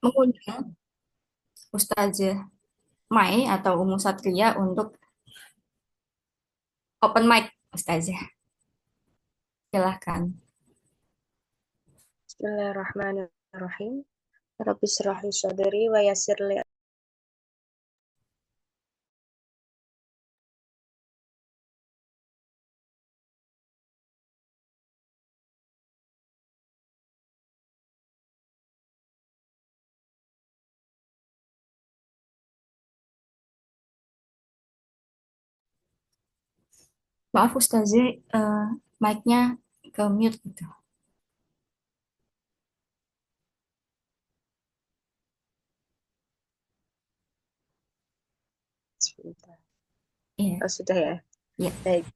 mengundang Ustazah Mai atau Umu Satria untuk open mic, Ustazah. Silahkan. Bismillahirrahmanirrahim. Rabbi shrah li sadri wa yassir li. Maaf Ustazah, mic-nya ke mute gitu. Sebentar. Iya, Oh, sudah ya. iya. Baik,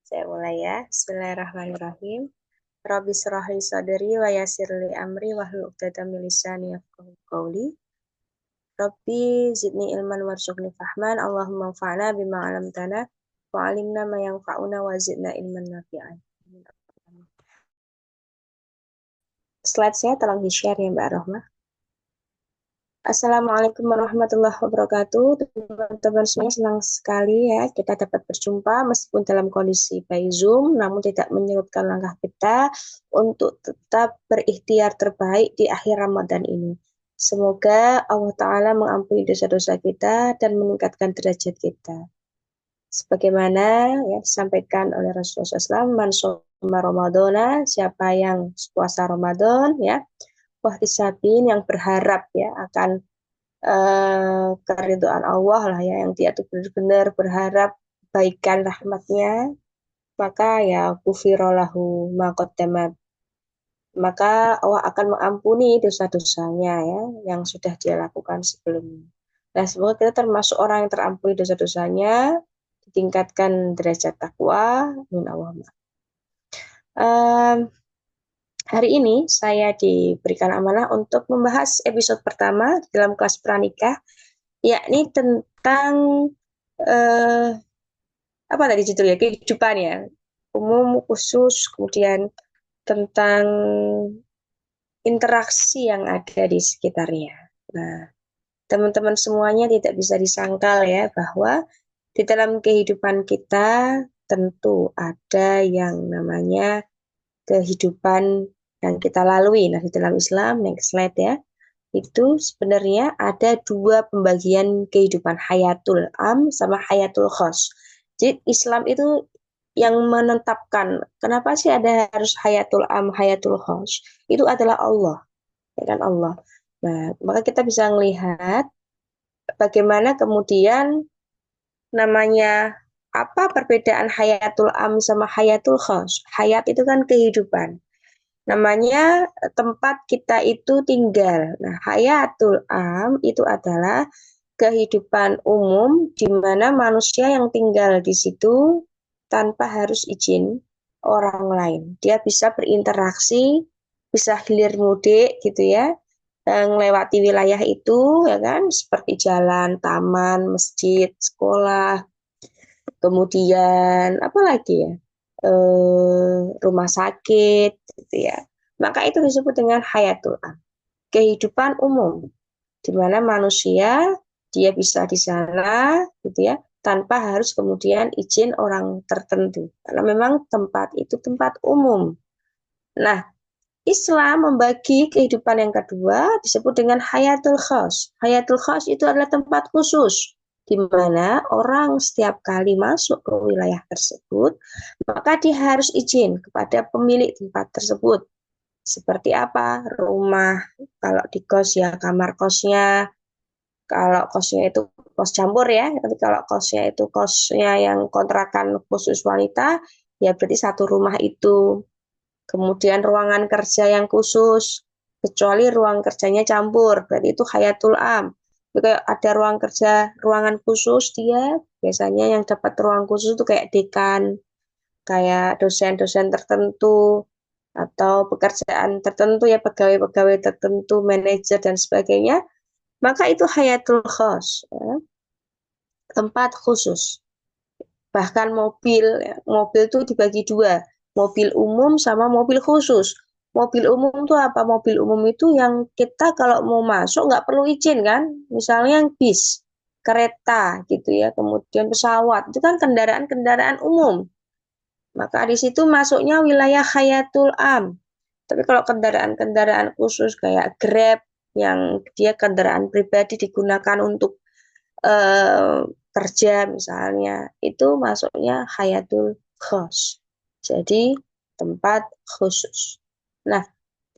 saya mulai ya. Bismillahirrahmanirrahim. Rabbi shrah li sadri wa yassir li amri wahlul 'uqdatam min lisani yafqahu qawli. Rabbi zidni ilman warzuqni fahman. Allahumma anfa'na bima 'allamtana wa 'allimna ma yanfa'una wa zidna ilman nafi'an. Slide saya tolong di-share ya Mbak Rohmah. Assalamualaikum warahmatullahi wabarakatuh. Teman-teman semuanya, senang sekali ya kita dapat berjumpa meskipun dalam kondisi by Zoom, namun tidak menyurutkan langkah kita untuk tetap berikhtiar terbaik di akhir Ramadan ini. Semoga Allah Ta'ala mengampuni dosa-dosa kita dan meningkatkan derajat kita. Sebagaimana ya disampaikan oleh Rasulullah SAW, man shoma Ramadana, siapa yang puasa Ramadan ya, wah disabin yang berharap ya akan keridhaan Allah lah ya, yang dia tuh benar-benar berharap baikan rahmatnya, maka ya kufirolahu maqaddamat, maka Allah akan mengampuni dosa-dosanya ya yang sudah dia lakukan sebelumnya. Nah, semoga kita termasuk orang yang terampuni dosa-dosanya, ditingkatkan derajat takwa. Amin Allahumma. Hari ini saya diberikan amanah untuk membahas episode pertama dalam kelas pranikah, yakni tentang eh, apa tadi judulnya, kehidupan ya, umum, khusus, kemudian tentang interaksi yang ada di sekitarnya. Nah, teman-teman semuanya tidak bisa disangkal ya bahwa di dalam kehidupan kita tentu ada yang namanya kehidupan yang kita lalui. Nah, di dalam Islam, next slide ya, itu sebenarnya ada dua pembagian kehidupan, hayatul am sama hayatul khos. Jadi Islam itu yang menetapkan kenapa sih ada harus hayatul am, hayatul khos. Itu adalah Allah, ya kan Allah. Nah, maka kita bisa melihat bagaimana kemudian namanya apa perbedaan hayatul am sama hayatul khos. Hayat itu kan kehidupan. Namanya tempat kita itu tinggal. Nah, hayatul am itu adalah kehidupan umum di mana manusia yang tinggal di situ tanpa harus izin orang lain. Dia bisa berinteraksi, bisa hilir mudik gitu ya, melewati wilayah itu ya kan, seperti jalan, taman, masjid, sekolah, kemudian apa lagi ya, rumah sakit gitu ya. Maka itu disebut dengan hayatul am, kehidupan umum di mana manusia dia bisa di sana gitu ya tanpa harus kemudian izin orang tertentu karena memang tempat itu tempat umum. Nah, Islam membagi kehidupan yang kedua disebut dengan hayatul khas. Hayatul khas itu adalah tempat khusus di mana orang setiap kali masuk ke wilayah tersebut maka dia harus izin kepada pemilik tempat tersebut. Seperti apa? Rumah, kalau di kos ya kamar kosnya, kalau kosnya itu kos campur ya, tapi kalau kosnya itu kosnya yang kontrakan khusus wanita, ya berarti satu rumah itu. Kemudian ruangan kerja yang khusus, kecuali ruang kerjanya campur, berarti itu hayatul am. Jadi kayak ada ruang kerja, ruangan khusus dia, biasanya yang dapat ruang khusus itu kayak dekan, kayak dosen-dosen tertentu, atau pekerjaan tertentu ya, pegawai-pegawai tertentu, manajer dan sebagainya, maka itu hayatul khos, ya, tempat khusus. Bahkan mobil, ya, mobil itu dibagi dua, mobil umum sama mobil khusus. Mobil umum tuh apa? Mobil umum itu yang kita kalau mau masuk nggak perlu izin kan? Misalnya yang bis, kereta gitu ya, kemudian pesawat, itu kan kendaraan-kendaraan umum. Maka di situ masuknya wilayah Hayatul Am. Tapi kalau kendaraan-kendaraan khusus kayak Grab yang dia kendaraan pribadi digunakan untuk eh, kerja misalnya, itu masuknya Hayatul Khos. Jadi tempat khusus. Nah,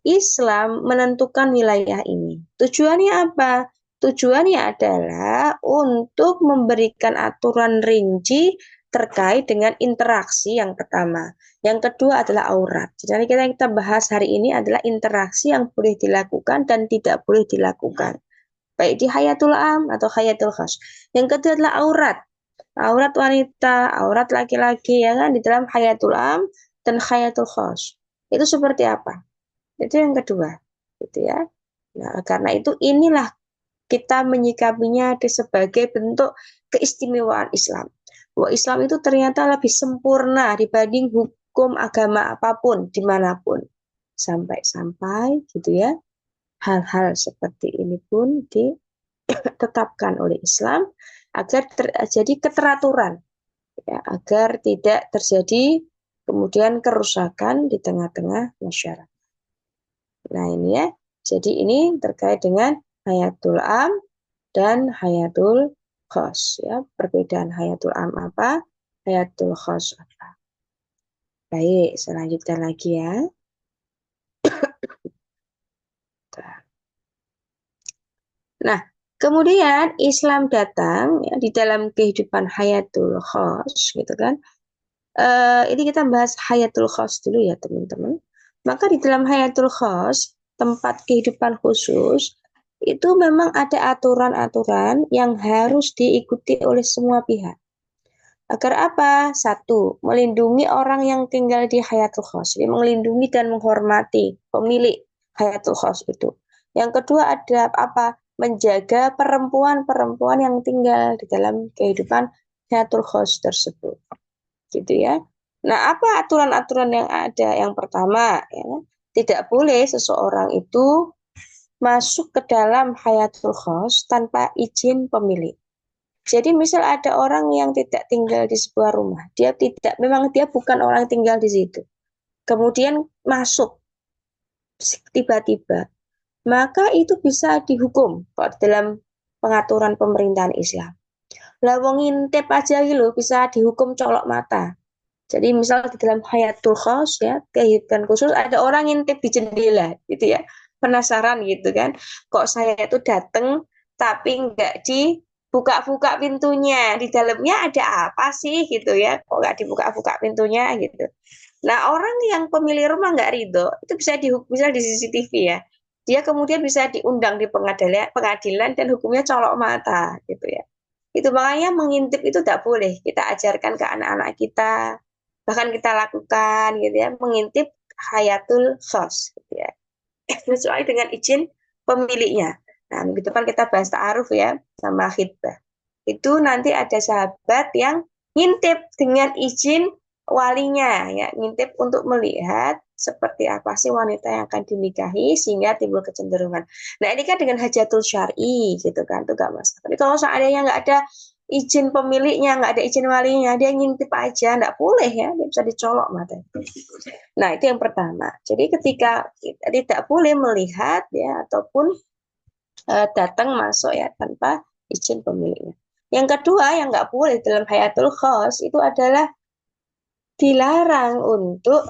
Islam menentukan wilayah ini. Tujuannya apa? Tujuannya adalah untuk memberikan aturan rinci terkait dengan interaksi yang pertama. Yang kedua adalah aurat. Jadi kita bahas hari ini adalah interaksi yang boleh dilakukan dan tidak boleh dilakukan. Baik di hayatul am atau hayatul khas. Yang kedua adalah aurat. Aurat wanita, aurat laki-laki ya kan di dalam hayatul am dan hayatul khas. Itu seperti apa? Itu yang kedua, gitu ya. Nah, karena itu inilah kita menyikapinya sebagai bentuk keistimewaan Islam. Bahwa Islam itu ternyata lebih sempurna dibanding hukum agama apapun dimanapun. Sampai-sampai gitu ya, hal-hal seperti ini pun ditetapkan oleh Islam agar terjadi keteraturan, ya, agar tidak terjadi kemudian kerusakan di tengah-tengah masyarakat. Nah, ini ya. Jadi ini terkait dengan hayatul am dan hayatul khos ya. Perbedaan hayatul am apa? Hayatul khos apa? Baik, selanjutnya lagi ya. Nah, kemudian Islam datang ya, di dalam kehidupan hayatul khos gitu kan. Ini kita bahas hayatul khos dulu ya teman-teman. Maka di dalam hayatul khos, tempat kehidupan khusus, itu memang ada aturan-aturan yang harus diikuti oleh semua pihak. Agar apa? Satu, melindungi orang yang tinggal di hayatul khos. Jadi melindungi dan menghormati pemilik hayatul khos itu. Yang kedua ada apa? Menjaga perempuan-perempuan yang tinggal di dalam kehidupan hayatul khos tersebut gitu ya. Nah, apa aturan-aturan yang ada? Yang pertama, ya, tidak boleh seseorang itu masuk ke dalam hayatul khos tanpa izin pemilik. Jadi misal ada orang yang tidak tinggal di sebuah rumah, memang dia bukan orang tinggal di situ. Kemudian masuk tiba-tiba, maka itu bisa dihukum kalau dalam pengaturan pemerintahan Islam. Lah wong ngintip aja gitu bisa dihukum colok mata. Jadi misal di dalam hayatul khos ya, kehidupan khusus ada orang ngintip di jendela gitu ya. Penasaran gitu kan. Kok saya itu datang tapi nggak dibuka-buka pintunya. Di dalamnya ada apa sih gitu ya. Kok nggak dibuka-buka pintunya gitu. Nah, orang yang pemilik rumah nggak ridho, itu bisa di CCTV ya. Dia kemudian bisa diundang di pengadilan dan hukumnya colok mata gitu ya. Itu makanya mengintip itu tidak boleh. Kita ajarkan ke anak-anak kita, bahkan kita lakukan gitu ya, mengintip hayatul khos gitu ya. Sesuai dengan izin pemiliknya. Nah, minggu depan kita bahas ta'aruf ya sama khidbah. Itu nanti ada sahabat yang ngintip dengan izin walinya ya, ngintip untuk melihat seperti apa sih wanita yang akan dinikahi sehingga timbul kecenderungan. Nah, ini kan dengan hajatul syar'i gitu kan, tuh gak masalah. Tapi kalau seandainya nggak ada izin pemiliknya, nggak ada izin walinya, dia ngintip aja, nggak boleh ya, dia bisa dicolok mata. Nah, itu yang pertama. Jadi ketika kita tidak boleh melihat ya ataupun datang masuk ya tanpa izin pemiliknya. Yang kedua yang nggak boleh dalam hayatul khos itu adalah dilarang untuk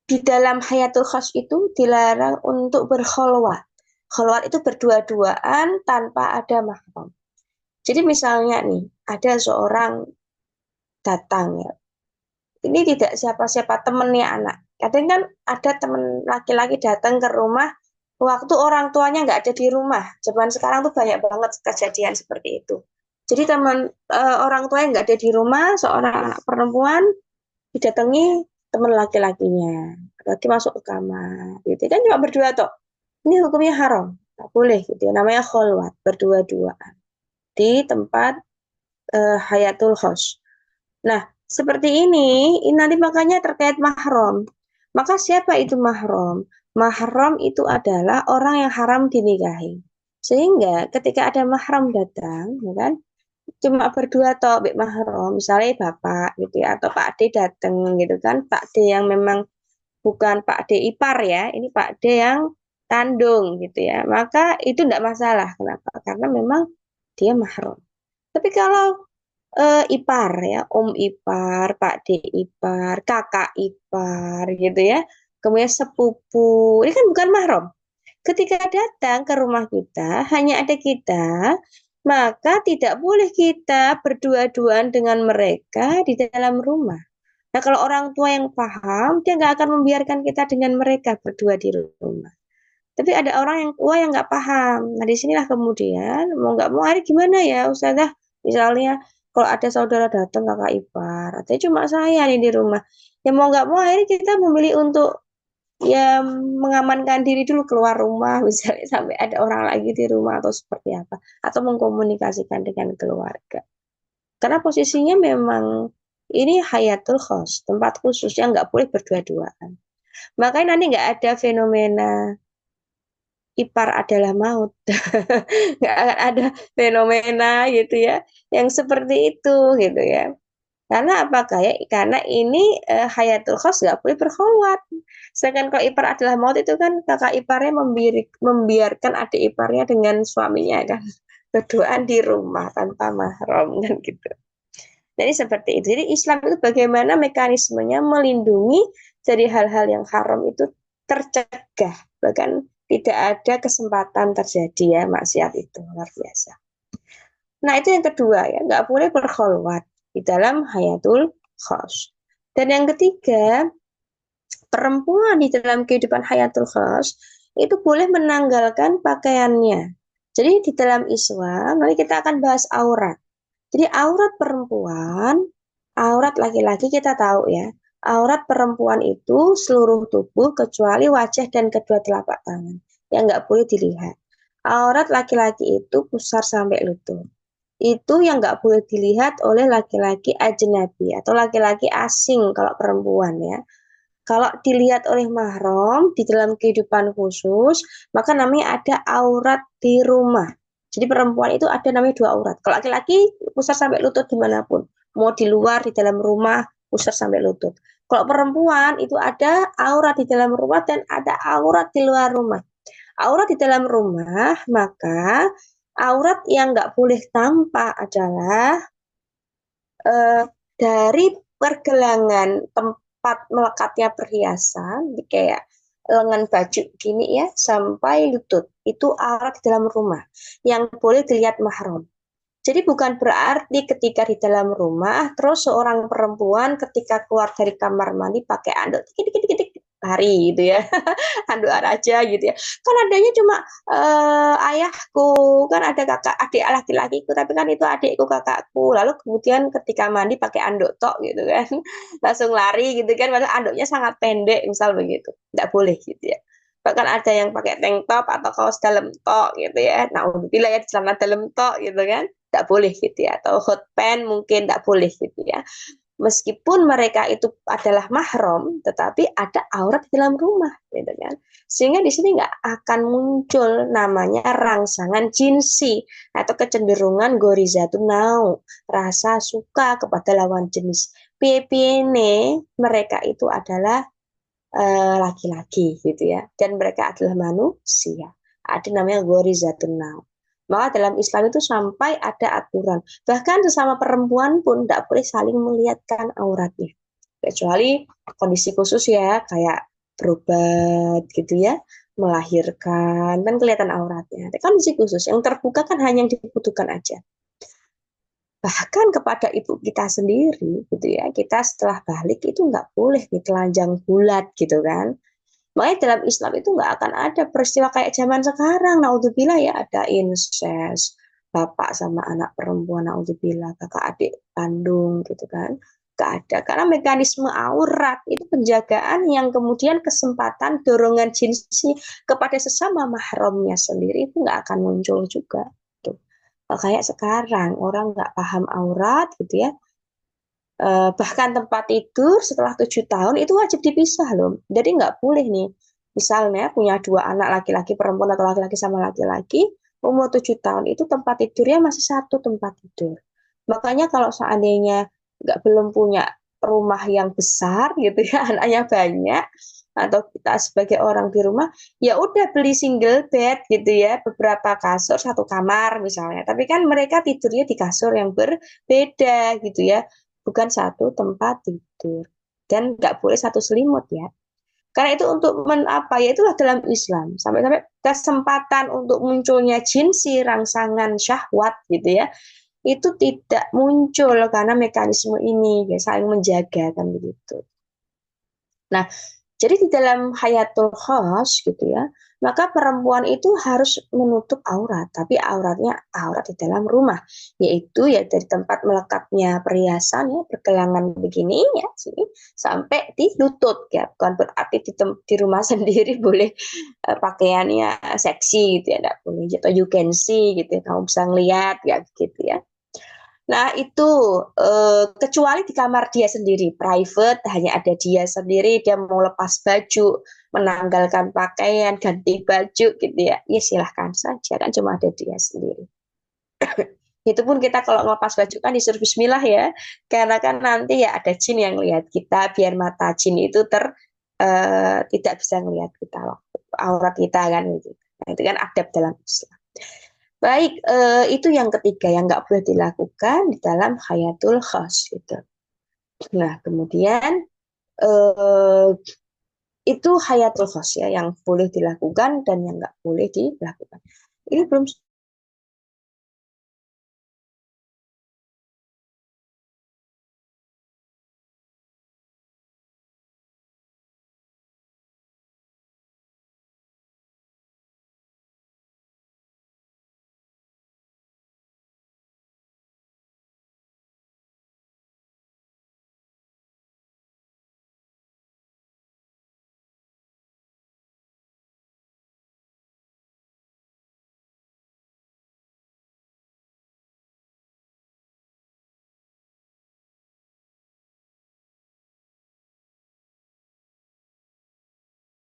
di dalam hayatul khos itu dilarang untuk berkholwat. Kholwat itu berdua-duaan tanpa ada mahram. Jadi misalnya nih ada seorang datang ya, ini tidak siapa-siapa temennya anak. Kadang kan ada temen laki-laki datang ke rumah waktu orang tuanya nggak ada di rumah. Zaman sekarang tuh banyak banget kejadian seperti itu. Jadi orang tuanya nggak ada di rumah, seorang anak perempuan didatangi teman laki-lakinya. Laki masuk ke kamar, gitu kan cuma berdua toh. Ini hukumnya haram, nggak boleh gitu. Ya. Namanya kholwat, berdua-duaan di tempat hayatul khos. Nah, seperti ini nanti makanya terkait mahram. Maka siapa itu mahram? Mahram itu adalah orang yang haram dinikahi. Sehingga ketika ada mahram datang, ya kan, cuma berdua toh Bik Mahram, misalnya bapak gitu ya, atau Pak D datang gitu kan, Pak D yang memang bukan Pak D ipar ya, ini Pak D yang kandung gitu ya, maka itu tidak masalah. Kenapa? Karena memang dia mahram. Tapi kalau ipar ya, om ipar, Pak D ipar, kakak ipar gitu ya, kemudian sepupu, ini kan bukan mahram. Ketika datang ke rumah kita, hanya ada kita, maka tidak boleh kita berdua-duaan dengan mereka di dalam rumah. Nah, kalau orang tua yang paham, dia nggak akan membiarkan kita dengan mereka berdua di rumah. Tapi ada orang yang tua yang nggak paham. Nah, disinilah kemudian mau nggak mau, akhirnya gimana ya, Ustazah? Misalnya kalau ada saudara datang kakak ipar, artinya cuma saya nih di rumah. Ya mau nggak mau, akhirnya kita memilih untuk ya mengamankan diri dulu keluar rumah, misalnya sampai ada orang lagi di rumah atau seperti apa, atau mengkomunikasikan dengan keluarga. Karena posisinya memang ini hayatul khos, tempat khusus yang nggak boleh berdua-duaan. Makanya nanti nggak ada fenomena ipar adalah maut. Nggak akan ada fenomena gitu ya, yang seperti itu gitu ya. Karena apa? Kayak karena ini hayatul khos nggak boleh berkhawat. Sedangkan kalau ipar adalah maut itu kan kakak iparnya membiarkan adik iparnya dengan suaminya kan. Berduaan di rumah tanpa mahram kan gitu. Jadi seperti itu. Jadi Islam itu bagaimana mekanismenya melindungi dari hal-hal yang haram itu tercegah. Bahkan tidak ada kesempatan terjadi ya maksiat itu. Luar biasa. Nah itu yang kedua ya. Nggak boleh berkholwat di dalam hayatul khos. Dan yang ketiga, perempuan di dalam kehidupan hayatul khos itu boleh menanggalkan pakaiannya. Jadi di dalam Islam, nanti kita akan bahas aurat. Jadi aurat perempuan, aurat laki-laki kita tahu ya. Aurat perempuan itu seluruh tubuh kecuali wajah dan kedua telapak tangan yang nggak boleh dilihat. Aurat laki-laki itu pusar sampai lutut. Itu yang nggak boleh dilihat oleh laki-laki ajnabi atau laki-laki asing kalau perempuan ya. Kalau dilihat oleh mahram di dalam kehidupan khusus, maka namanya ada aurat di rumah. Jadi perempuan itu ada namanya dua aurat. Kalau laki-laki pusar sampai lutut dimanapun. Mau di luar, di dalam rumah, pusar sampai lutut. Kalau perempuan itu ada aurat di dalam rumah dan ada aurat di luar rumah. Aurat di dalam rumah, maka aurat yang nggak boleh tampak adalah eh, dari pergelangan tempat melekatnya perhiasan, kayak lengan baju gini ya, sampai lutut. Itu aurat di dalam rumah yang boleh dilihat mahram. Jadi bukan berarti ketika di dalam rumah, terus seorang perempuan ketika keluar dari kamar mandi pakai anduk, tik, tik, tik, tik, lari gitu ya. Handuk aja gitu ya. Kan adanya cuma ayahku, kan ada kakak adik laki-lakiku, tapi kan itu adikku kakakku. Lalu kemudian ketika mandi pakai anduk tok gitu kan, langsung lari gitu kan, padahal anduknya sangat pendek misal begitu, nggak boleh gitu ya. Bahkan ada yang pakai tank top atau kaos dalam tok gitu ya. Nah, bila ya celana dalam tok gitu kan, nggak boleh gitu ya. Atau hot pants mungkin nggak boleh gitu ya. Meskipun mereka itu adalah mahram, tetapi ada aurat di dalam rumah, gitu kan? Sehingga di sini nggak akan muncul namanya rangsangan jinsi atau kecenderungan gorizatun nau, rasa suka kepada lawan jenis. Piye-piye mereka itu adalah laki-laki gitu ya, dan mereka adalah manusia. Ada namanya gorizatun nau. Maka dalam Islam itu sampai ada aturan. Bahkan sesama perempuan pun tidak boleh saling melihatkan auratnya. Kecuali kondisi khusus ya, kayak berobat gitu ya, melahirkan, kan kelihatan auratnya. Tapi kondisi khusus, yang terbuka kan hanya yang dibutuhkan aja. Bahkan kepada ibu kita sendiri gitu ya, kita setelah balik itu nggak boleh nih telanjang bulat gitu kan. Makanya dalam Islam itu nggak akan ada peristiwa kayak zaman sekarang. Naudzubillah ya, ada incest, bapak sama anak perempuan, naudzubillah, kakak adik kandung gitu kan. Nggak ada. Karena mekanisme aurat itu penjagaan yang kemudian kesempatan dorongan jinsi kepada sesama mahramnya sendiri itu nggak akan muncul juga. Tuh. Kayak sekarang orang nggak paham aurat gitu ya. Bahkan tempat tidur setelah 7 tahun itu wajib dipisah loh. Jadi nggak boleh nih. Misalnya punya dua anak laki-laki perempuan atau laki-laki sama laki-laki, umur 7 tahun itu tempat tidurnya masih satu tempat tidur. Makanya kalau seandainya nggak belum punya rumah yang besar gitu ya, anaknya banyak, atau kita sebagai orang di rumah, ya udah beli single bed gitu ya, beberapa kasur satu kamar misalnya. Tapi kan mereka tidurnya di kasur yang berbeda gitu ya, bukan satu tempat tidur. Dan nggak boleh satu selimut ya. Karena itu untuk apa ya, itulah dalam Islam. Sampai-sampai kesempatan untuk munculnya jin si rangsangan syahwat gitu ya, itu tidak muncul karena mekanisme ini ya, saling menjaga kan begitu. Nah, jadi di dalam hayatul khos gitu ya, maka perempuan itu harus menutup aurat, tapi auratnya aurat di dalam rumah, yaitu ya dari tempat melekatnya perhiasan ya, pergelangan begini ya, sini sampai di lutut ya, bukan berarti di rumah sendiri boleh pakaiannya seksi gitu ya, enggak boleh, atau you can see gitu ya, kamu bisa ngelihat ya gitu ya. Nah, itu kecuali di kamar dia sendiri, private, hanya ada dia sendiri, dia mau lepas baju, menanggalkan pakaian, ganti baju gitu ya. Ya silahkan saja, kan cuma ada dia sendiri. Itu pun kita kalau ngelepas baju kan disuruh bismillah ya, karena kan nanti ya ada jin yang lihat kita, biar mata jin itu tidak bisa ngelihat kita, aurat kita kan gitu. Nah, itu kan adab dalam Islam. Baik, itu yang ketiga yang nggak boleh dilakukan di dalam hayatul khas gitu. Nah, kemudian eh, itu hayatul khas ya yang boleh dilakukan dan yang nggak boleh dilakukan. Ini belum